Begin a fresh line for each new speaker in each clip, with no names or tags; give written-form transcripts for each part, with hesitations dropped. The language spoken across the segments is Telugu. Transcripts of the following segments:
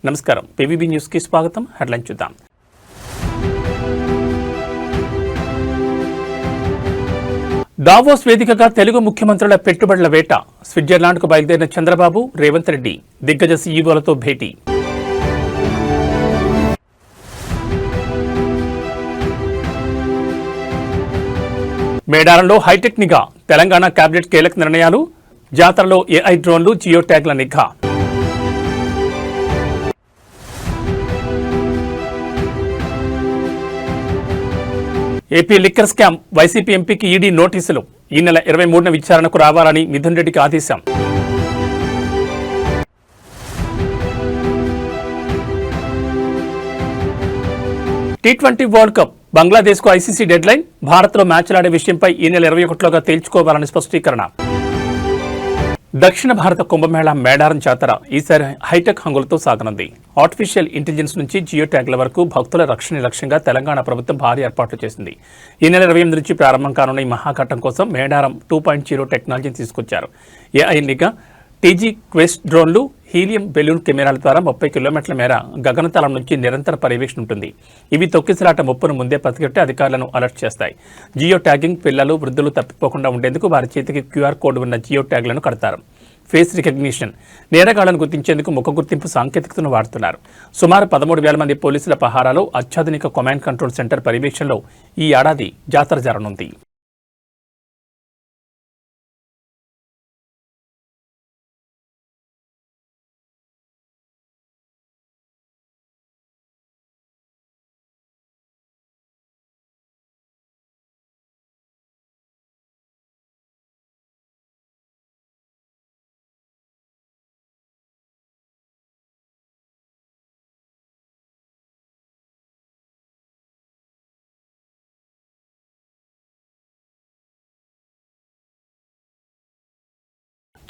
నమస్కారం పీవీబీ న్యూస్ కి స్వాగతం. హెడ్లైన్ చూద్దాం. దావోస్ వేదికగా తెలుగు ముఖ్యమంత్రుల పెట్టుబడుల వేట. స్విట్జర్లాండ్కు బయలుదేరిన చంద్రబాబు, రేవంత్ రెడ్డి దిగ్గజ సీఈఓలతో భేటీ. మేడారంలో హైటెక్ నిఘా. తెలంగాణ కేబినెట్ కీలక నిర్ణయాలు. జాతరలో ఏఐ డ్రోన్లు, జియో ట్యాగ్ల నిఘా. AP liquor scam. వైసీపీ ఎంపీకి ఈడీ నోటీసులు. ఈ నెల 23న విచారణకు రావాలని మిథున్ రెడ్డికి ఆదేశం. టీ20 వరల్డ్ కప్. బంగ్లాదేశ్కు ఐసీసీ డెడ్లైన్. భారత్లో మ్యాచ్లాడే విషయంపై ఈ నెల 21లోగా తేల్చుకోవాలని స్పష్టీకరణ. దక్షిణ భారత కుంభమేళా మేడారం జాతర ఈసారి హైటెక్ హంగులతో సాగనుంది. ఆర్టిఫిషియల్ ఇంటెలిజెన్స్ నుంచి జియో ట్యాగ్ల వరకు భక్తుల రక్షణ లక్ష్యంగా తెలంగాణ ప్రభుత్వం భారీ ఏర్పాట్లు చేసింది. ఈ నెల 28 నుంచి ప్రారంభం కానున్న ఈ మహాఘట్టం కోసం మేడారం 2.0 టెక్నాలజీని తీసుకొచ్చారు. ఏఐ నిఘా, టీజీ క్వెస్ట్ డ్రోన్లు, హీలియం బెలూన్ కెమెరాల ద్వారా 30 కిలోమీటర్ల మేర గగనతలం నుంచి నిరంతర పర్యవేక్షణ ఉంటుంది. ఇవి తొక్కిసలాట ముప్పును ముందే పసిగట్టి అధికారులను అలర్ట్ చేస్తాయి. జియో ట్యాగింగ్ పిల్లలు, వృద్ధులు తప్పిపోకుండా ఉండేందుకు వారి చేతికి క్యూఆర్ కోడ్ ఉన్న జియో ట్యాగ్లను కడతారు. Face recognition. నేరగాళ్లను గుర్తించేందుకు ముఖ గుర్తింపు సాంకేతికతను వాడుతున్నారు. సుమారు 13,000 మంది పోలీసుల పహారాలో అత్యాధునిక కమాండ్ కంట్రోల్ సెంటర్ పర్యవేక్షణలో ఈ ఏడాది జాతర జరగనుంది.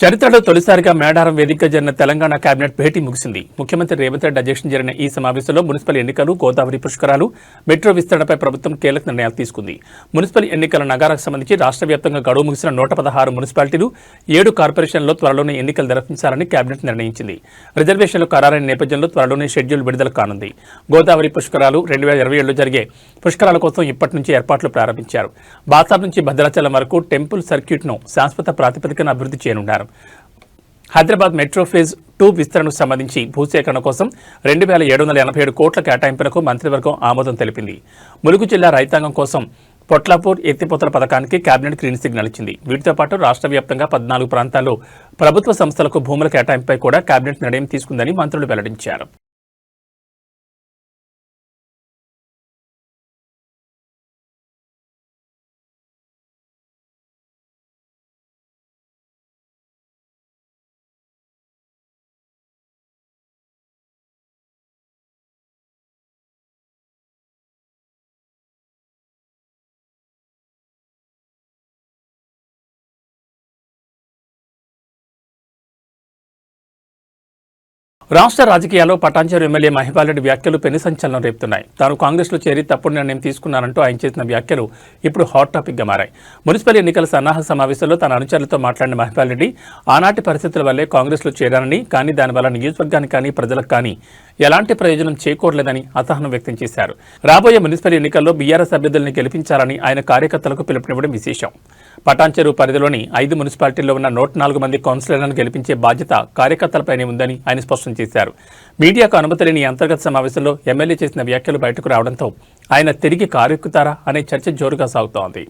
చరిత్రలో తొలిసారిగా మేడారం వేదికగా జరిగిన తెలంగాణ కేబినెట్ భేటీ ముగిసింది. ముఖ్యమంత్రి రేవంత్ రెడ్డి అధ్యక్షతన జరిగిన ఈ సమావేశంలో మున్సిపల్ ఎన్నికలు, గోదావరి పుష్కరాలు, మెట్రో విస్తరణపై ప్రభుత్వం కీలక నిర్ణయాలు తీసుకుంది. మున్సిపల్ ఎన్నికల నగారాకు సంబంధించి రాష్ట్ర వ్యాప్తంగా గడువు ముగిసిన 116 మున్సిపాలిటీలు, 7 కార్పొరేషన్లలో త్వరలోనే ఎన్నికలు నిర్వహించాలని కేబినెట్ నిర్ణయించింది. రిజర్వేషన్లు ఖరారైన నేపథ్యంలో త్వరలోనే షెడ్యూల్ విడుదల కానుంది. గోదావరి పుష్కరాలు 2027లో జరిగే పుష్కరాల కోసం ఇప్పటి నుంచి ఏర్పాట్లు ప్రారంభించారు. బాసార్ నుంచి భద్రాచలం వరకు టెంపుల్ సర్క్యూట్ను శాశ్వత ప్రాతిపదికన అభివృద్ధి చేయనున్నారు. హైదరాబాద్ మెట్రో ఫేజ్ 2 విస్తరణకు సంబంధించి భూసేకరణ కోసం 2,787 కోట్ల కేటాయింపులకు మంత్రివర్గం ఆమోదం తెలిపింది. ములుగు జిల్లా రైతాంగం కోసం పొట్లాపూర్ ఎత్తిపోతల పథకానికి కేబినెట్ గ్రీన్ సిగ్నల్ ఇచ్చింది. వీటితో పాటు రాష్ట్ర వ్యాప్తంగా 14 ప్రాంతాల్లో ప్రభుత్వ సంస్థలకు భూముల కేటాయింపుపై కూడా కేబినెట్ నిర్ణయం తీసుకుందని మంత్రులు వెల్లడించారు. రాష్ట్ర రాజకీయాల్లో పటాన్చెరు ఎమ్మెల్యే మహిపాల్ రెడ్డి వ్యాఖ్యలు పెను సంచలనం రేపుతున్నాయి. తాను కాంగ్రెస్లో చేరి తప్పుడు నిర్ణయం తీసుకున్నానంటూ ఆయన చేసిన వ్యాఖ్యలు ఇప్పుడు హాట్ టాపిక్గా మారాయి. మున్సిపల్ ఎన్నికల సన్నాహక సమావేశంలో తన అనుచరులతో మాట్లాడిన మహిపాల్ రెడ్డి ఆనాటి పరిస్థితుల వల్లే కాంగ్రెస్లో చేరానని, కానీ దానివల్ల నియోజకవర్గానికి కానీ ప్రజలకు కానీ ఎలాంటి ప్రయోజనం చేకూరలేదని అసహనం వ్యక్తం చేశారు. రాబోయే మున్సిపల్ ఎన్నికల్లో బీఆర్ఎస్ అభ్యర్థుల్ని గెలిపించాలని ఆయన కార్యకర్తలకు పిలుపునివ్వడం విశేషం. పటాన్చెరు పరిధిలోని 5 మున్సిపాలిటీల్లో ఉన్న 104 మంది కౌన్సిలర్లను గెలిపించే బాధ్యత కార్యకర్తలపైనే ఉందని ఆయన స్పష్టం చేశారు. మీడియాకు అనుమతి లేని అంతర్గత సమావేశంలో ఎమ్మెల్యే చేసిన వ్యాఖ్యలు బయటకు రావడంతో ఆయన తిరిగి కారెక్కుతారా అనే చర్చ జోరుగా సాగుతోంది.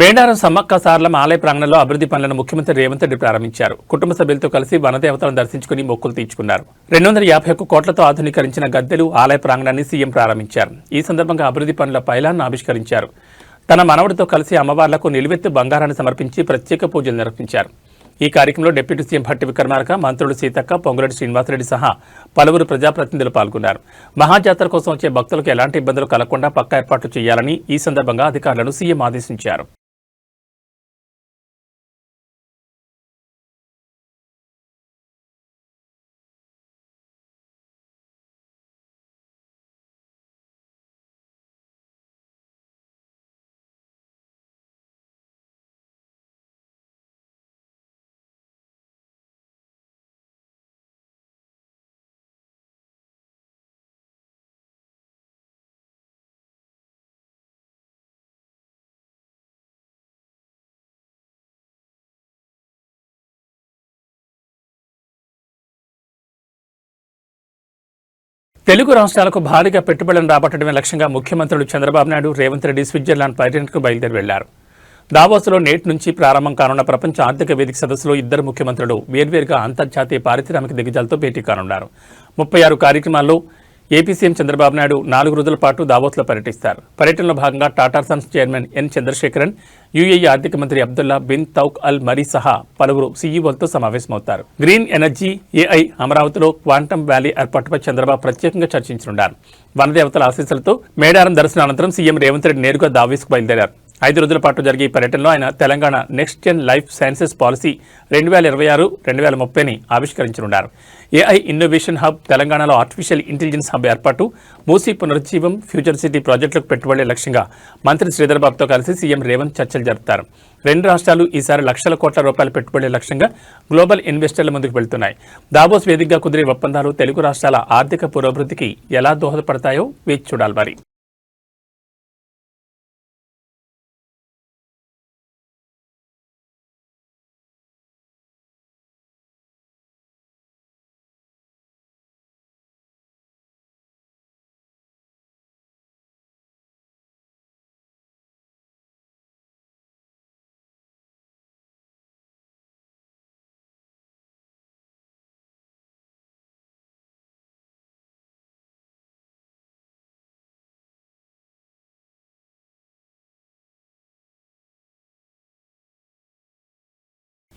మేడారం సమ్మక్క సారలమ్మ ఆలయ ప్రాంగణంలో అభివృద్ధి పనులను ముఖ్యమంత్రి రేవంత్ రెడ్డి ప్రారంభించారు. కుటుంబ సభ్యులతో కలిసి వనదేవతలను దర్శించుకుని మొక్కులు తీర్చుకున్నారు. 251 కోట్లతో ఆధునీకరించిన గద్దెలు ఆలయ ప్రాంగణాన్ని సీఎం ప్రారంభించారు. ఈ సందర్భంగా అభివృద్ధి పనుల పైలాన్ని ఆవిష్కరించారు. తన మనవడితో కలిసి అమ్మవార్లకు నిలువెత్తు బంగారాన్ని సమర్పించి ప్రత్యేక పూజలు నిర్వహించారు. ఈ కార్యక్రమంలో డిప్యూటీ సీఎం భట్టి విక్రమార్క, మంత్రులు సీతక్క, పొంగులేటి శ్రీనివాసరెడ్డి సహా పలువురు ప్రజాప్రతినిధులు పాల్గొన్నారు. మహాజాతర కోసం వచ్చే భక్తులకు ఎలాంటి ఇబ్బందులు కలగకుండా పక్కా ఏర్పాట్లు చేయాలని ఈ సందర్భంగా అధికారులను సీఎం ఆదేశించారు. తెలుగు రాష్ట్రాలకు భారీగా పెట్టుబడులను రాబట్టడమే లక్ష్యంగా ముఖ్యమంత్రులు చంద్రబాబు నాయుడు, రేవంత్ రెడ్డి స్విట్జర్లాండ్ పర్యటనకు బయలుదేరి వెళ్లారు. దావోస్లో నేటి నుంచి ప్రారంభం కానున్న ప్రపంచ ఆర్థిక వేదిక సదస్సులో ఇద్దరు ముఖ్యమంత్రులు వేర్వేరుగా అంతర్జాతీయ పారిశ్రామిక దిగ్గజాలతో భేటీ కానున్నారు. 36 కార్యక్రమాల్లో ఏపీ సీఎం చంద్రబాబు నాయుడు 4 రోజుల పాటు దావోస్లో పర్యటిస్తారు. పర్యటనలో భాగంగా Tata Sons chairman N Chandrasekaran, UAE ఆర్థిక మంత్రి Abdullah bin Touq Al Marri సహా పలువురు సీఈఓలతో సమావేశమవుతారు. గ్రీన్ ఎనర్జీ, ఏఐ, అమరావతిలో క్వాంటమ్ వ్యాలీ ఏర్పాటుపై చంద్రబాబు ప్రత్యేకంగా చర్చించనున్నారు. వనదేవతల ఆశీస్సులతో మేడారం దర్శనానంతరం సీఎం రేవంత్ రెడ్డి నేరుగా దావోస్కు బయలుదేరారు. 5 రోజుల పాటు జరిగే ఈ పర్యటనలో ఆయన Telangana next gen life sciences policy 2026-2030ని ఆవిష్కరించనున్నారు. ఏఐ ఇన్నోవేషన్ హబ్, తెలంగాణలో ఆర్టిఫిషియల్ ఇంటెలిజెన్స్ హబ్ ఏర్పాటు, మూసీ పునరుజ్జీవం, ఫ్యూచర్ సిటీ ప్రాజెక్టులకు పెట్టుబడులే లక్ష్యంగా మంత్రి శ్రీధర్ బాబుతో కలిసి సీఎం రేవంత్ చర్చలు జరుపుతారు. 2 రాష్ట్రాలు ఈసారి లక్షల కోట్ల రూపాయల పెట్టుబడులే లక్ష్యంగా గ్లోబల్ ఇన్వెస్టర్ల ముందుకు వెళ్తున్నాయి. దావోస్ వేదికగా కుదిరే ఒప్పందాలు తెలుగు రాష్ట్రాల ఆర్థిక పురోభివృద్ధికి ఎలా దోహదపడతాయో వేచి చూడాలి మరి.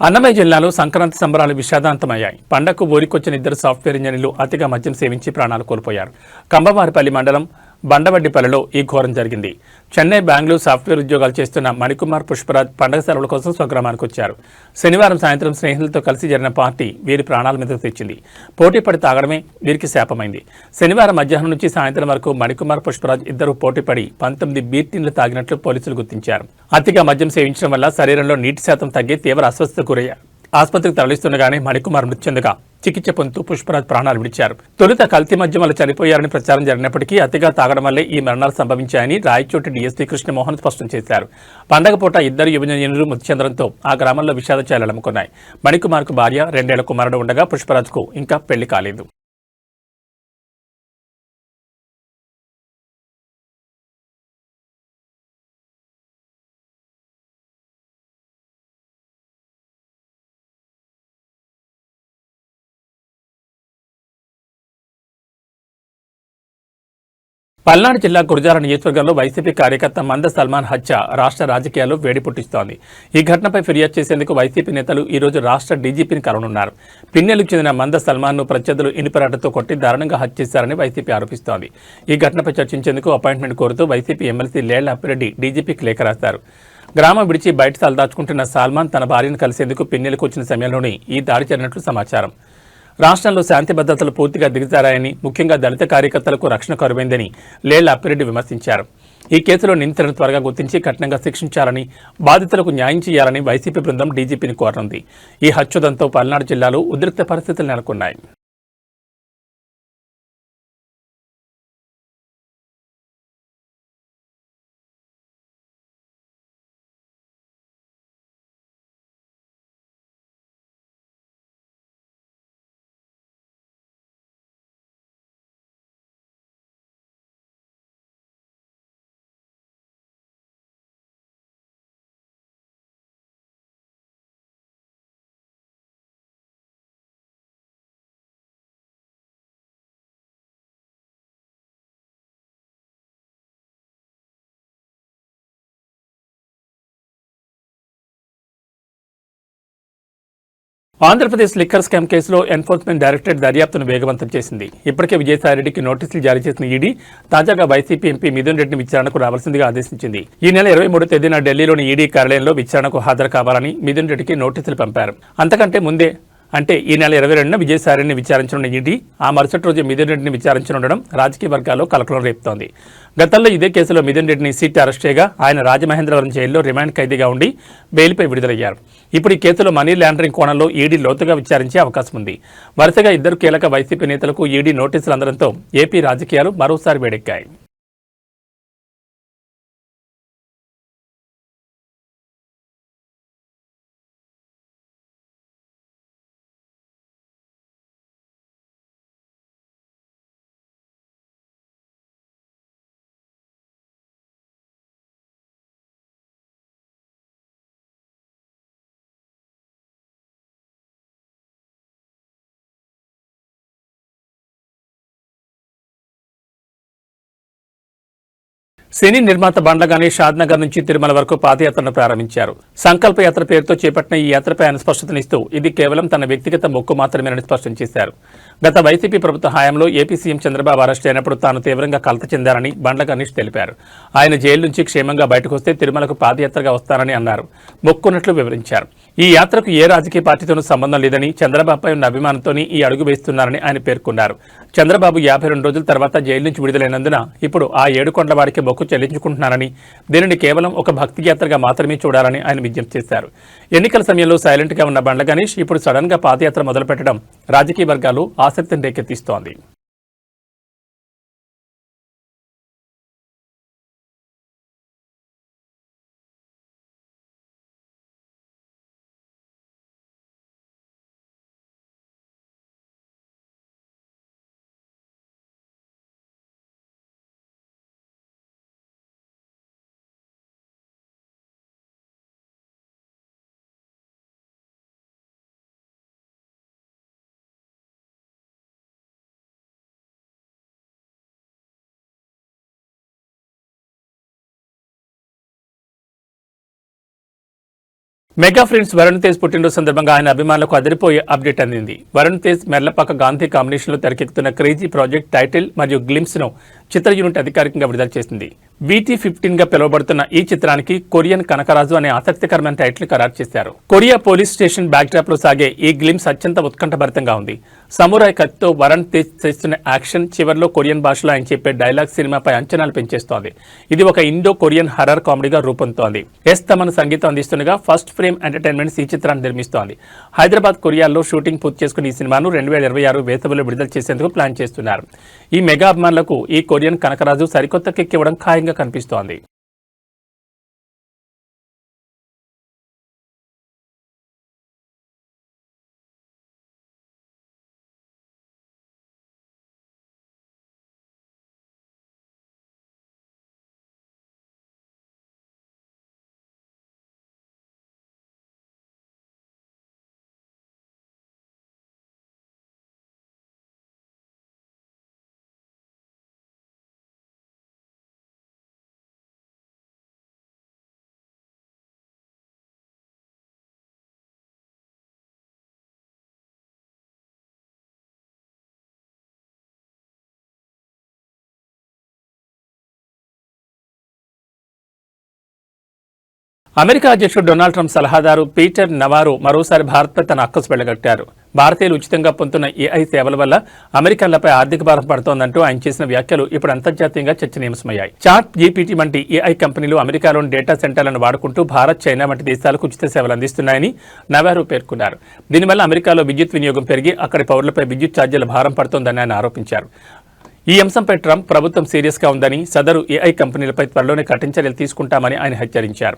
అన్నమయ్య జిల్లాలో సంక్రాంతి సంబరాలు విషాదాంతమయ్యాయి. పండగకు ఊరికొచ్చిన ఇద్దరు సాఫ్ట్వేర్ ఇంజనీర్లు అతిగా మద్యం సేవించి ప్రాణాలు కోల్పోయారు. కంబవారిపల్లి మండలం బండవడ్డిపల్లిలో ఈ ఘోరం జరిగింది. చెన్నై, బెంగళూరు సాఫ్ట్వేర్ ఉద్యోగాలు చేస్తున్న మణికుమార్, పుష్పరాజ్ పండగ సెలవుల కోసం స్వగ్రామానికి వచ్చారు. శనివారం సాయంత్రం స్నేహితులతో కలిసి జరిగిన పార్టీ వీరి ప్రాణాల మీద తెచ్చింది. పోటీపడి తాగడమే వీరికి శాపమైంది. శనివారం మధ్యాహ్నం నుంచి సాయంత్రం వరకు మణికుమార్, పుష్పరాజ్ ఇద్దరు పోటీపడి 19 బీర్ టిన్లు తాగినట్లు పోలీసులు గుర్తించారు. అతిగా మద్యం సేవించడం వల్ల శరీరంలో నీటి శాతం తగ్గి తీవ్ర అస్వస్థతకు గురయ్యారు. ఆసుపత్రికి తరలిస్తుండగానే మణికుమార్ మృతి చెందగా చికిత్స పొందుతూ పుష్పరాజ్ ప్రాణాలు విడిచారు. తొలుత కల్తీ మద్యం వల్ల చనిపోయారని ప్రచారం జరిగినప్పటికీ అతిగా తాగడం వల్లే ఈ మరణాలు సంభవించాయని రాయచోటి డీఎస్పీ కృష్ణమోహన్ స్పష్టం చేశారు. పండగ పూట ఇద్దరు యువజనులు మృతి చెందడంతో ఆ గ్రామంలో విషాద ఛాయలు అలుముకున్నాయి. మణికుమార్కు భార్య, 2 ఏళ్ల కుమారుడు ఉండగా పుష్పరాజ్కు ఇంకా పెళ్లి కాలేదు. పల్నాడు జిల్లా గురజాల నియోజకవర్గంలో వైసీపీ కార్యకర్త మంద సల్మాన్ హత్య రాష్ట్ర రాజకీయాల్లో వేడి పుట్టిస్తోంది. ఈ ఘటనపై ఫిర్యాదు చేసేందుకు వైసీపీ నేతలు ఈ రోజు రాష్ట్ర డీజీపీని కలవనున్నారు. పిన్నెలకు చెందిన మంద సల్మాన్ను ప్రత్యర్థులు ఇనుపరాటతో కొట్టి దారుణంగా హత్య చేశారని వైసీపీ ఆరోపిస్తోంది. ఈ ఘటనపై చర్చించేందుకు అపాయింట్మెంట్ కోరుతూ వైసీపీ ఎమ్మెల్సీ లేళ్ల అప్పిరెడ్డి డీజీపీకి లేఖ రాశారు. గ్రామం విడిచి బయట తలదాచుకుంటున్న సల్మాన్ తన భార్యను కలిసేందుకు పిన్నెలకు వచ్చిన సమయంలోనే ఈ దాడి జరిగినట్లు సమాచారం. రాష్ట్రంలో శాంతి భద్రతలు పూర్తిగా దిగజారాయని, ముఖ్యంగా దళిత కార్యకర్తలకు రక్షణ కరువైందని లేళ్ల అప్పిరెడ్డి విమర్శించారు. ఈ కేసులో నిందితులను త్వరగా గుర్తించి కఠినంగా శిక్షించాలని, బాధితులకు న్యాయం చేయాలని వైసీపీ బృందం డీజీపీని కోరనుంది. ఈ హత్యోదంతో పల్నాడు జిల్లాలో ఉద్రిక్త పరిస్థితులు నెలకొన్నాయి. ఆంధ్రప్రదేశ్ లిక్కర్ స్కామ్ కేసులో ఎన్ఫోర్స్మెంట్ డైరెక్టరేట్ దర్యాప్తును వేగవంతం చేసింది. ఇప్పటికే విజయసాయిరెడ్డికి నోటీసులు జారీ చేసిన ఈడీ తాజాగా వైసీపీ ఎంపీ మిథున్ రెడ్డిని విచారణకు రావాల్సిందిగా ఆదేశించింది. ఈ నెల 23 తేదీన ఢిల్లీలోని ఈడీ కార్యాలయంలో విచారణకు హాజరు కావాలని మిథున్ రెడ్డికి నోటీసులు పంపారు. అంతకంటే ముందే అంటే ఈ నెల 22న విజయసాయిరెడ్డిని విచారించనున్న ఈడీ ఆ మరుసటి రోజు మిథున్ రెడ్డిని విచారించనుండడం రాజకీయ వర్గాల్లో కలకలం రేపుతోంది. గతంలో ఇదే కేసులో మిథున్ రెడ్డిని సిట్ అరెస్ట్ చేయగా ఆయన రాజమహేంద్రవరం జైల్లో రిమాండ్ ఖైదీగా ఉండి బెయిల్పై విడుదలయ్యారు. ఇప్పుడు ఈ కేసులో మనీ లాండరింగ్ కోణంలో ఈడీ లోతుగా విచారించే అవకాశం ఉంది. వరుసగా ఇద్దరు కీలక వైసీపీ నేతలకు ఈడీ నోటీసులు అందడంతో ఏపీ రాజకీయాలు మరోసారి వేడెక్కాయి. సినీ నిర్మాత బండ్లగానే షాద్నగర్ నుంచి తిరుమల వరకు పాదయాత్రను ప్రారంభించారు. సంకల్ప యాత్ర పేరుతో చేపట్టిన ఈ యాత్రపై ఆయన స్పష్టతనిస్తూ ఇది కేవలం తన వ్యక్తిగత మొక్కు మాత్రమేనని స్పష్టం చేశారు. గత వైసీపీ ప్రభుత్వ హయాంలో ఏపీ సీఎం చంద్రబాబు అరెస్ట్ అయినప్పుడు తాను తీవ్రంగా కలత చెందారని బండ్ల గణేష్ తెలిపారు. ఆయన జైలు నుంచి క్షేమంగా బయటకు వస్తే తిరుమలకు పాదయాత్రగా వస్తానని అన్నారు. మొక్కున్నట్లు వివరించారు. ఈ యాత్రకు ఏ రాజకీయ పార్టీతోనూ సంబంధం లేదని, చంద్రబాబుపై ఉన్న అభిమానంతోనే ఈ అడుగు వేస్తున్నారని ఆయన పేర్కొన్నారు. చంద్రబాబు 52 రోజుల తర్వాత జైలు నుంచి విడుదలైనందున ఇప్పుడు ఆ 7 కొండల వారికి మొక్కు చెల్లించుకుంటున్నారని, దీనిని కేవలం ఒక భక్తి యాత్రగా మాత్రమే చూడాలని ఆయన విజ్ఞప్తి చేశారు. ఎన్నికల సమయంలో సైలెంట్ గా ఉన్న బండ్ల గణేష్ ఇప్పుడు సడన్ గా పాదయాత్ర మొదలుపెట్టడం రాజకీయ వర్గాలు ఆసక్తిని రేకెత్తిస్తోంది. మెగా ఫ్రెండ్స్ వరుణ్ తేజ్ పుట్టినరోజు సందర్భంగా ఆయన అభిమానులకు అదిరిపోయే అప్డేట్ అందింది. వరుణ్ తేజ్ మెర్లపాక గాంధీ కాంబినేషన్లో తెరకెక్కుతున్న క్రేజీ ప్రాజెక్ట్ టైటిల్ మరియు గ్లిమ్స్ ను చిత్ర యూనిట్ అధికారికంగా విడుదల చేసింది. VT15 గా పిలువబడుతున్న ఈ చిత్రానికి కొరియన్ కనకరాజు అనే ఆసక్తికరమైన టైటిల్ ఖరారు చేశారు. కొరియా పోలీస్ స్టేషన్ బ్యాక్డ్రాప్ లో సాగే ఈ గ్లిమ్స్ అత్యంత ఉత్కంఠభరితంగా ఉంది. సమురాయ్ కత్తితో వరుణ్ తేజ్ చేస్తున్న యాక్షన్, చివర్లో కొరియన్ భాషలో ఆయన చెప్పే డైలాగ్ సినిమాపై అంచనాలు పెంచేస్తోంది. ఇది ఒక ఇండో కొరియన్ హర్రర్ కామెడీగా రూపొందుతోంది. తమను సంగీతం అందిస్తుండగా ఫస్ట్ ఫ్రేమ్ ఎంటర్టైన్మెంట్స్ ఈ చిత్రాన్ని నిర్మిస్తోంది. హైదరాబాద్, కొరియాలో షూటింగ్ పూర్తి చేసుకుని ఈ సినిమాను 2026 వేసవిలో విడుదల చేసేందుకు ప్లాన్ చేస్తున్నారు. ఈ మెగా అభిమానులకు ఈ కొరియన్ కనకరాజు సరికొత్త కిక్ ఇవ్వడం ఖాయంగా కనిపిస్తోంది. అమెరికా అధ్యక్షుడు డొనాల్డ్ ట్రంప్ సలహాదారు పీటర్ నవారో మరోసారి భారత్పై తన అక్కసు వెళ్లగట్టారు. భారతీయులు ఉచితంగా పొందుతున్న ఏఐ సేవల వల్ల అమెరికన్లపై ఆర్థిక భారం పడుతోందంటూ ఆయన చేసిన వ్యాఖ్యలు ఇప్పుడు అంతర్జాతీయంగా చర్చనీయాంశమయ్యాయి. చాట్ జీపీటీ వంటి ఏఐ కంపెనీలు అమెరికాలోని డేటా సెంటర్లను వాడుకుంటూ భారత్, చైనా వంటి దేశాలకు ఉచిత సేవలు అందిస్తున్నాయని నవారో పేర్కొన్నారు. దీనివల్ల అమెరికాలో విద్యుత్ వినియోగం పెరిగి అక్కడి పౌరులపై విద్యుత్ ఛార్జీల భారం పడుతోందని ఆయన ఆరోపించారు. ఈ అంశంపై ట్రంప్ ప్రభుత్వం సీరియస్ గా ఉందని, సదరు ఏఐ కంపెనీలపై త్వరలోనే కఠిన చర్యలు తీసుకుంటామని ఆయన హెచ్చరించారు.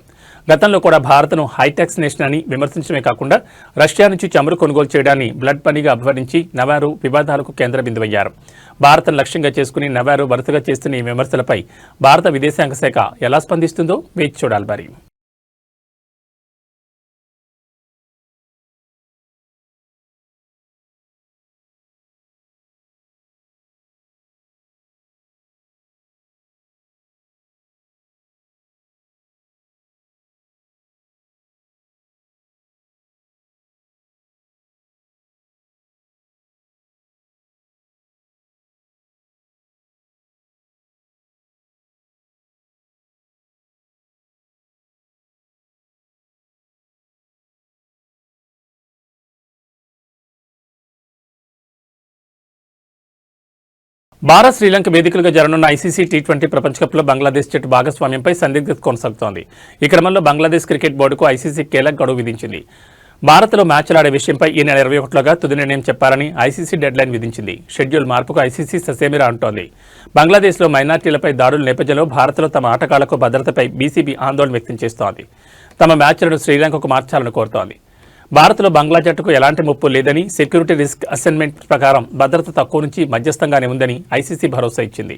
గతంలో కూడా భారత్ను హైటెక్స్ నేషన్ అని విమర్శించడమే కాకుండా రష్యా నుంచి చమురు కొనుగోలు చేయడాన్ని బ్లడ్ పనీగా అభివర్ణించి నవారో వివాదాలకు కేంద్ర బిందువయ్యారు. భారత్ను లక్ష్యంగా చేసుకుని నవారో వరుసగా చేస్తున్న ఈ విమర్శలపై భారత విదేశాంగ శాఖ ఎలా స్పందిస్తుందో వేచి చూడాలి మరి. భారత్ శ్రీలంక వేదికలుగా జరగనున్న ఐసీసీ టీ20 ప్రపంచ కప్లో బంగ్లాదేశ్ జట్టు భాగస్వామ్యంపై సందిగ్ధత కొనసాగుతోంది. ఈ క్రమంలో బంగ్లాదేశ్ క్రికెట్ బోర్డుకు ఐసీసీ కీలక గడువు విధించింది. భారత్లో మ్యాచ్లు ఆడే విషయంపై ఈ నెల 21లోగా తుది నిర్ణయం చెప్పాలని ఐసీసీ డెడ్లైన్ విధించింది. షెడ్యూల్ మార్పుకు ఐసీసీ ససేమిరా అంటోంది. బంగ్లాదేశ్లో మైనార్టీలపై దాడుల నేపథ్యంలో భారత్లో తమ ఆటగాళ్లకు భద్రతపై బీసీబీ ఆందోళన వ్యక్తం చేస్తోంది. తమ మ్యాచ్లను శ్రీలంకకు మార్చాలని కోరుతోంది. భారత్లో బంగ్లా జట్టుకు ఎలాంటి ముప్పు లేదని, సెక్యూరిటీ రిస్క్ అసెస్మెంట్ ప్రకారం భద్రత తక్కువ నుంచి మధ్యస్థంగానే ఉందని ఐసీసీ భరోసా ఇచ్చింది.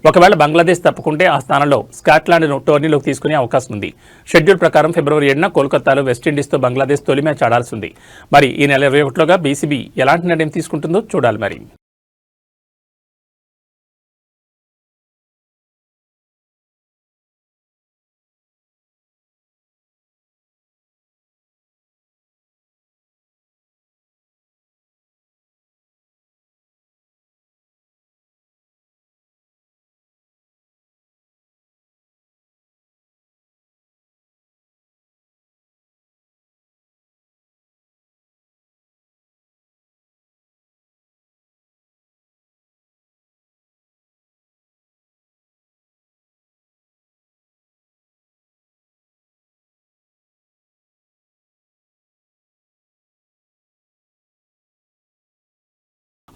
ఒకవేళ బంగ్లాదేశ్ తప్పుకుంటే ఆ స్థానంలో స్కాట్లాండ్ను టోర్నీలోకి తీసుకునే అవకాశం ఉంది. షెడ్యూల్ ప్రకారం ఫిబ్రవరి 7న కోల్కతాలో వెస్టిండీస్తో బంగ్లాదేశ్ తొలి మ్యాచ్ ఆడాల్సి ఉంది. మరి ఈ నెల 21లోగా బీసీబీ ఎలాంటి నిర్ణయం తీసుకుంటుందో చూడాలి. మరి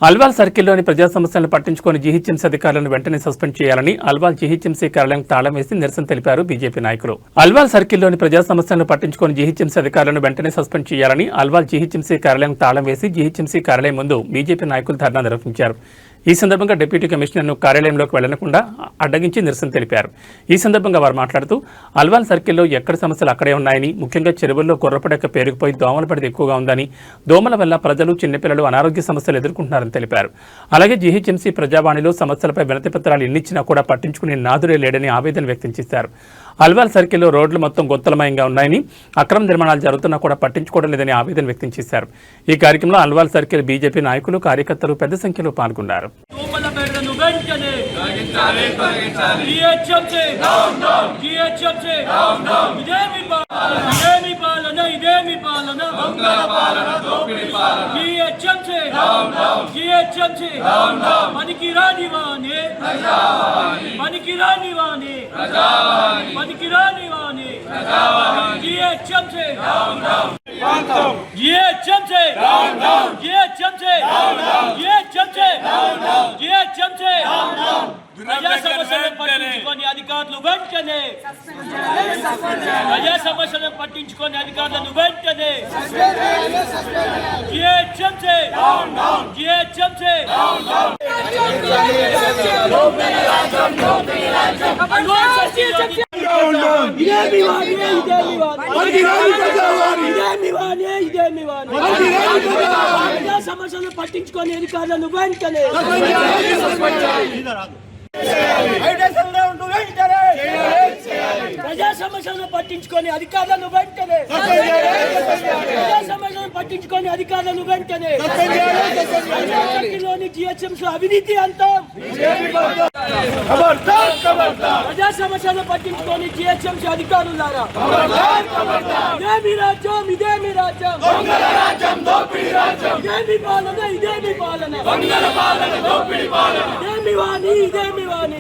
అల్వాల్ సర్కిల్లోని ప్రజా సమస్యలను పట్టించుకొని జీహెచ్ఎంసీ అధికారులను వెంటనే సస్పెండ్ చేయాలని అల్వాల్ జీహెచ్ఎంసీ కార్యాలయం తాళం వేసి నిరసన తెలిపారు బీజేపీ నాయకులు. అల్వాల్ సర్కిల్లోని ప్రజా సమస్యలను పట్టించుకొని జీహెచ్ఎంసీ అధికారులను వెంటనే సస్పెండ్ చేయాలని అల్వాల్ జీహెచ్ఎంసీ కార్యాలయం తాళం వేసి జీహెచ్ఎంసీ కార్యాలయం ముందు బీజేపీ నాయకులు ధర్నా నిర్వహించారు. ఈ సందర్భంగా డిప్యూటీ కమిషనర్ను కార్యాలయంలోకి వెళ్లకుండా అడ్డగించి నిరసన తెలిపారు. ఈ సందర్భంగా వారు మాట్లాడుతూ అల్వాల్ సర్కిల్లో ఎక్కడ సమస్యలు అక్కడే ఉన్నాయని, ముఖ్యంగా చెరువుల్లో గుర్రపడెక్క పేరుకుపోయి దోమల పడితే ఎక్కువగా ఉందని, దోమల వల్ల ప్రజలు చిన్నపిల్లలు అనారోగ్య సమస్యలు ఎదుర్కొంటున్నారని తెలిపారు. అలాగే జీహెచ్ఎంసీ ప్రజావాణిలో సమస్యలపై వినతి పత్రాలు ఎన్నిచ్చినా కూడా పట్టించుకునే నాదుడే లేడని ఆవేదన వ్యక్తం చేశారు. అల్వాల్ సర్కిల్లో రోడ్లు మొత్తం గొంతలమయంగా ఉన్నాయని, అక్రమ నిర్మాణాలు జరుగుతున్నా కూడా పట్టించుకోవడం లేదని ఆవేదన వ్యక్తం చేశారు. ఈ కార్యక్రమంలో అల్వాల్ సర్కిల్ బీజేపీ నాయకులు, కార్యకర్తలు పెద్ద సంఖ్యలో పాల్గొన్నారు.
ప్రజా సమస్యలను పట్టించుకొని అధికారులు వెంటనే ప్రజా సమస్యలను పట్టించుకొని అధికారులను వెంటనే జీహెచ్ఎంసీ ప్రజా సమస్యలను పట్టించుకొని అధికారులను వెంటనే ప్రజా సమస్యలను పట్టించుకొని అధికారులను వెంటనే ప్రజా సమస్యలను పట్టించుకొని అధికారులను వెంటనే లోని జీహెచ్ఎంసీ అవినీతి అంతం ప్రజా సమస్యలను పట్టించుకొని జీహెచ్ఎంసీ అధికారులారా ఇదేమి రాజ్యం ఇదేమి రాజ్యం ఇదేమి పాలన ఇదేమి పాలన ఇదేమి వాణి ఇదేమి వాణి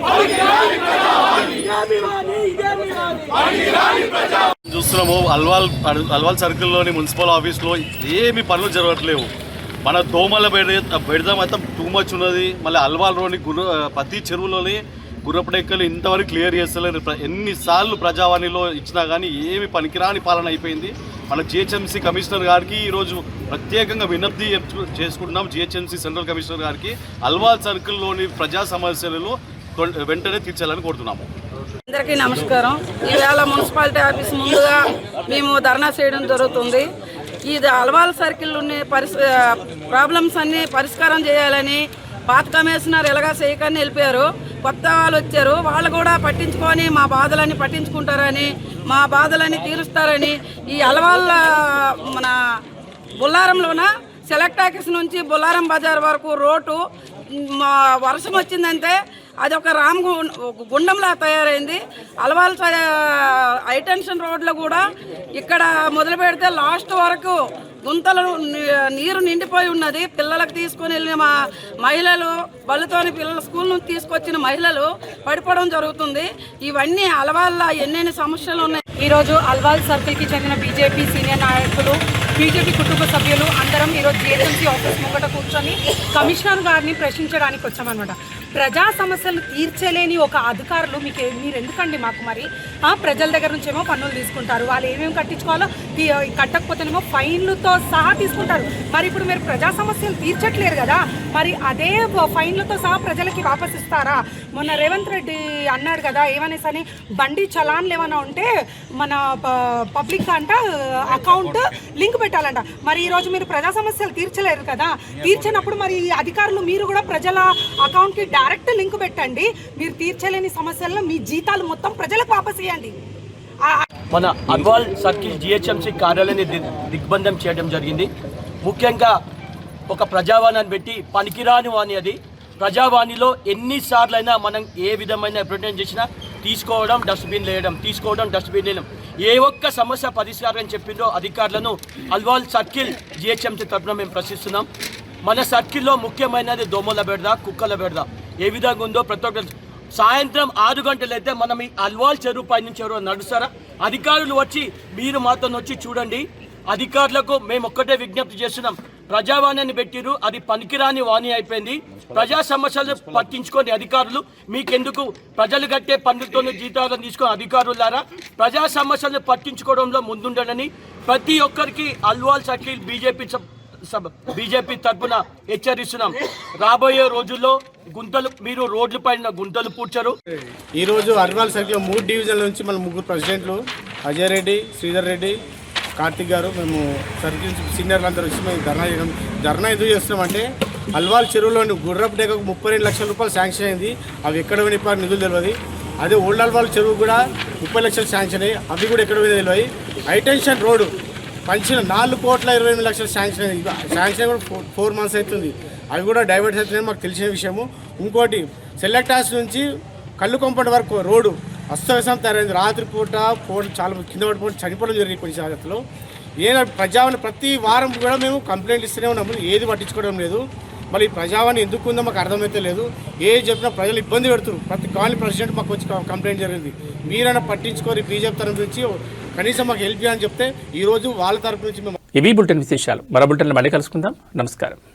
చూస్తున్నాము అల్వాల్ సర్కిల్లోని మున్సిపల్ ఆఫీస్లో ఏమి పనులు జరగట్లేవు. మన దోమల బెడద మొత్తం టూ మచ్ ఉన్నది. మళ్ళీ అల్వాల్లోని ప్రతి చెరువులోని గుర్రపడెక్కలు ఇంతవరకు క్లియర్ చేస్తలేరు. ఎన్నిసార్లు ప్రజావాణిలో ఇచ్చినా కానీ ఏమి పనికిరాని పాలన అయిపోయింది. మన జిహెచ్ఎంసీ కమిషనర్ గారికి ఈరోజు ప్రత్యేకంగా విజ్ఞప్తి చేసుకుంటున్నాం. జిహెచ్ఎంసీ సెంట్రల్ కమిషనర్ గారికి అల్వాల్ సర్కిల్లోని ప్రజా సమస్యలను వెంటనే తీర్చాలని కోరుతున్నాము.
అందరికీ నమస్కారం. ఈవేళ మున్సిపాలిటీ ఆఫీస్ ముందుగా మేము ధర్నా చేయడం జరుగుతుంది. ఇది అల్వాల్ సర్కిల్ ఉన్న ప్రాబ్లమ్స్ అన్ని పరిష్కారం చేయాలని పాత కమిషనర్ ఎలాగా చేయకని వెళ్ళిపోయారు. కొత్త వాళ్ళు వచ్చారు, వాళ్ళు కూడా పట్టించుకొని మా బాధలన్నీ పట్టించుకుంటారని, మా బాధలన్నీ తీరుస్తారని ఈ అల్వాల్ మన బుల్లారంలోన సెలెక్ట్ ఆఫీస్ నుంచి బుల్లారం బజార్ వరకు రోడ్డు వర్షం వచ్చిందంటే అది ఒక గుండంలా తయారైంది. అల్వాల్ హైటెన్షన్ రోడ్లో కూడా ఇక్కడ మొదలు పెడితే లాస్ట్ వరకు గుంతలు నీరు నిండిపోయి ఉన్నది. పిల్లలకు తీసుకొని వెళ్ళిన మా మహిళలు, బళ్ళతోని పిల్లల స్కూల్ నుంచి తీసుకొచ్చిన మహిళలు పడిపోవడం జరుగుతుంది. ఇవన్నీ అలవాళ్ళ ఎన్నెన్ని సమస్యలు ఉన్నాయి.
ఈరోజు అల్వాల్ సర్కిల్కి చెందిన బీజేపీ సీనియర్ నాయకులు, బీజేపీ కుటుంబ సభ్యులు అందరం ఈరోజు జిహెచ్ఎంసీ ఆఫీస్ ముంగట కూర్చొని కమిషనర్ గారిని ప్రశ్నించడానికి వచ్చామన్నమాట. ప్రజా సమస్యలు తీర్చలేని ఒక అధికారులు మీరు ఎందుకండి మాకు మరి ప్రజల దగ్గర నుంచేమో పన్నులు తీసుకుంటారు, వాళ్ళు ఏమేమి కట్టించుకోవాలో కట్టకపోతేనేమో ఫైన్లతో సహా తీసుకుంటారు. మరి ఇప్పుడు మీరు ప్రజా సమస్యలు తీర్చట్లేరు కదా, మరి అదే ఫైన్లతో సహా ప్రజలకి వాపస్ ఇస్తారా? మొన్న రేవంత్ రెడ్డి అన్నాడు కదా ఏమనేసని, బండి చలాన్లు ఏమైనా ఉంటే మన పబ్లిక్ అంట అకౌంట్ లింక్ పెట్టాలంట. మరి ఈరోజు మీరు ప్రజా సమస్యలు తీర్చలేరు కదా, తీర్చినప్పుడు మరి అధికారులు మీరు కూడా ప్రజల అకౌంట్కి డైరెక్ట్ లింక్ పెట్టండి. మీరు తీర్చలేని సమస్యల్లో మీ జీతాలు మొత్తం ప్రజలకు వాపస్ ఇవ్వండి.
మన అల్వాల్ సర్కిల్ జిహెచ్ఎంసీ కార్యాలయాన్ని దిగ్బంధం చేయడం జరిగింది. ముఖ్యంగా ఒక ప్రజావాణిని పెట్టి పనికిరాని వాణి అది. ప్రజావాణిలో ఎన్నిసార్లైనా మనం ఏ విధమైన రిప్రజెంట్ చేసినా తీసుకోవడం డస్ట్బిన్ వేయడం, తీసుకోవడం డస్ట్బిన్ వేయడం, ఏ ఒక్క సమస్య పరిష్కారం చెప్పిందో అధికారులను అల్వాల్ సర్కిల్ జిహెచ్ఎంసీ తరఫున మేము ప్రశ్నిస్తున్నాం. మన సర్కిల్లో ముఖ్యమైనది దోమల బెడద, కుక్కల బెడద. ఏ విధంగా ఉందో ప్రతి ఒక్క సాయంత్రం 6 గంటలు అయితే మనం ఈ అల్వాల్ చెరువు పై నుంచి ఎవరో నడుస్తారా? అధికారులు వచ్చి మీరు మాతో వచ్చి చూడండి. అధికారులకు మేము ఒక్కటే విజ్ఞప్తి చేస్తున్నాం, ప్రజావాణిని పెట్టిరు, అది పనికిరాని వాణి అయిపోయింది. ప్రజా సమస్యలు పట్టించుకొని అధికారులు మీకెందుకు? ప్రజలు కట్టే పన్నులతోనే జీతాలను తీసుకొని అధికారులారా ప్రజా సమస్యలు పట్టించుకోవడంలో ముందుండాలని ప్రతి ఒక్కరికి అల్వాల్ సర్కిల్ బీజేపీ తరఫున హెచ్చరిస్తున్నాం. రాబోయే రోజుల్లో మీరు రోడ్ల పైన గుంతలు పూడ్చరు.
ఈరోజు అల్వాల్ సర్కిల్ 3 డివిజన్ల నుంచి మన 3 ప్రెసిడెంట్లు అజయ్ రెడ్డి, శ్రీధర్ రెడ్డి, కార్తిక్ గారు, మేము సర్కిల్ సీనియర్లు అందరూ వచ్చి మేము ధర్నా ఎందుకు చేస్తున్నామంటే, అల్వాల్ చెరువులోని గుర్రపు డేకకు 32 లక్షల రూపాయలు శాంక్షన్ అయింది. అవి ఎక్కడ వినిపారు నిధులు తెలియదు. అదే ఓల్డ్ అల్వాల్ చెరువు కూడా 30 లక్షలు శాంక్షన్ అయ్యి అవి కూడా ఎక్కడ తెలియదు. హైటెన్షన్ రోడ్డు పంచిన 4,28,00,000 శాంక్షన్ అయింది. శాంక్షన్ కూడా 4 months అవుతుంది. అవి కూడా డైవర్ట్ అవుతున్నాయి మాకు తెలిసిన విషయము. ఇంకోటి సెలెక్టాస్ నుంచి కల్లుకొంపటి వరకు రోడ్డు అస్తవ్యస్తం తయారైంది. రాత్రిపూట చాలా కింద పడిపోయి చనిపోవడం జరిగింది కొన్ని జాగ్రత్తలో. ప్రజావాణి ప్రతి వారం కూడా మేము కంప్లైంట్ ఇస్తూనే ఉన్నాము, ఏది పట్టించుకోవడం లేదు. మళ్ళీ ప్రజావాణి ఎందుకు ఉందో మాకు అర్థమైతే లేదు. ఏది చెప్పినా ప్రజలు ఇబ్బంది పెడుతున్నారు. ప్రతి కాలనీ ప్రెసిడెంట్ మాకు వచ్చి కంప్లైంట్ జరిగింది, మీరైనా పట్టించుకోరు, బీజేపీ తరఫు నుంచి కనీసం మాకు హెల్ప్ చేయాలని చెప్తే ఈరోజు వాళ్ళ తరఫు నుంచి మేము
ఇవి బులెటిన్ విశేషాలు. మరో బులెటిన్లో మళ్ళీ కలుసుకుందాం. నమస్కారం.